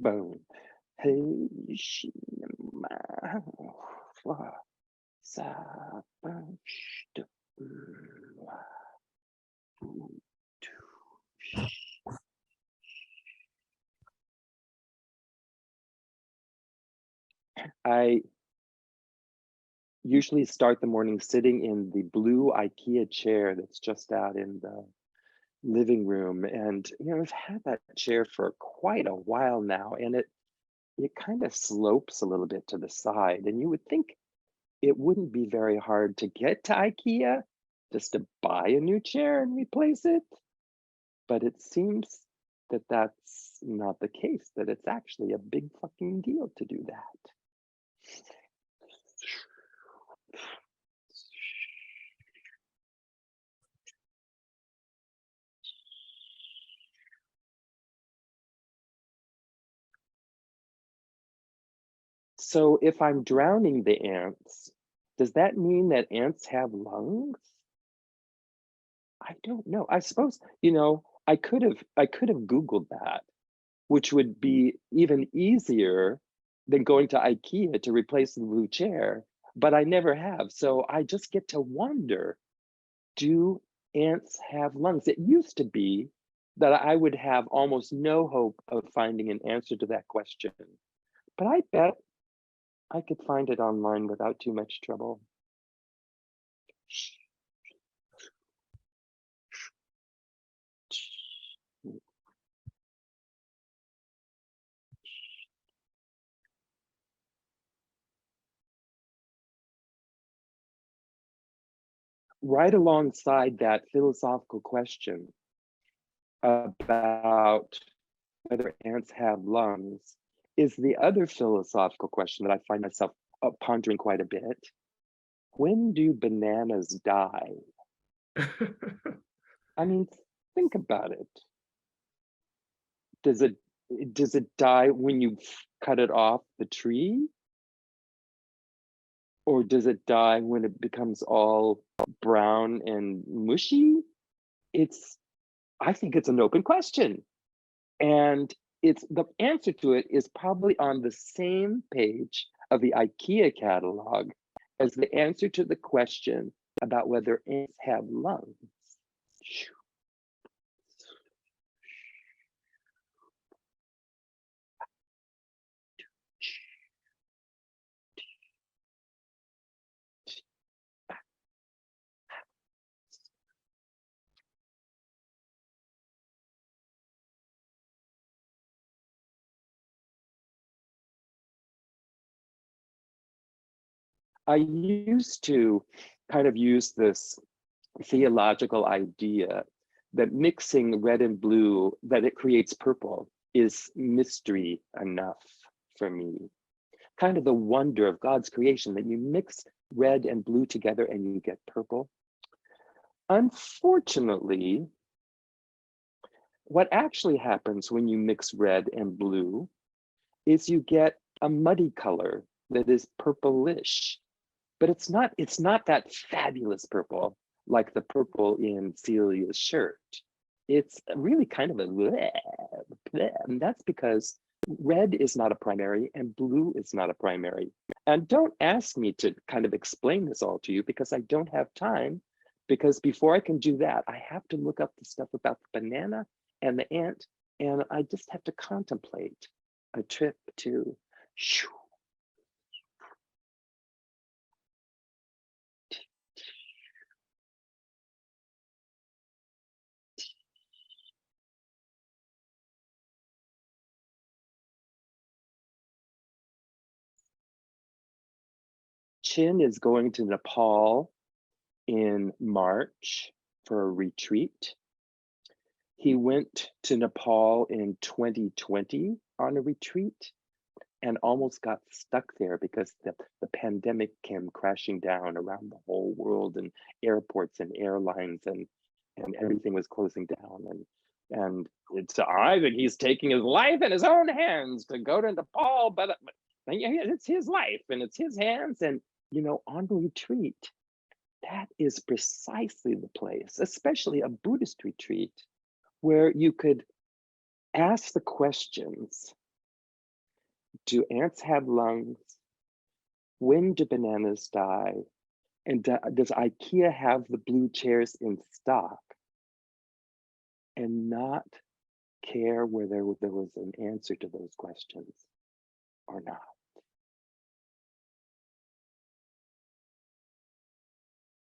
Boom. Hey, ma, fa, sa, ba, sh, la, bu, tu, sh. I usually start the morning sitting in the blue IKEA chair that's just out in the living room. And, I've had that chair for quite a while now, and it kind of slopes a little bit to the side. And you would think it wouldn't be very hard to get to IKEA just to buy a new chair and replace it. But it seems that that's not the case, that it's actually a big fucking deal to do that. So if I'm drowning the ants, does that mean that ants have lungs? I don't know. I suppose, I could have Googled that, which would be even easier than going to IKEA to replace the blue chair, but I never have. So I just get to wonder, do ants have lungs? It used to be that I would have almost no hope of finding an answer to that question, but I bet I could find it online without too much trouble. Right alongside that philosophical question about whether ants have lungs is the other philosophical question that I find myself pondering quite a bit. When do bananas die? I mean, think about it. Does it does it die when you cut it off the tree? Or does it die when it becomes all brown and mushy? It's I think it's an open question. And it's the answer to it is probably on the same page of the IKEA catalog as the answer to the question about whether ants have lungs. I used to kind of use this theological idea that mixing red and blue, that it creates purple, is mystery enough for me. Kind of the wonder of God's creation that you mix red and blue together and you get purple. Unfortunately, what actually happens when you mix red and blue is you get a muddy color that is purplish, but it's not that fabulous purple like the purple in Celia's shirt. It's really kind of a bleh, bleh, and that's because red is not a primary and blue is not a primary. And don't ask me to kind of explain this all to you because I don't have time, because before I can do that, I have to look up the stuff about the banana and the ant, and I just have to contemplate a trip to shoo. Chin is going to Nepal in March for a retreat. He went to Nepal in 2020 on a retreat and almost got stuck there because the pandemic came crashing down around the whole world, and airports and airlines and everything was closing down. And it's I think he's taking his life in his own hands to go to Nepal, but it's his life and it's his hands. And on retreat, that is precisely the place, especially a Buddhist retreat, where you could ask the questions Do ants have lungs? When do bananas die? And does Ikea have the blue chairs in stock? And not care where there was an answer to those questions or not.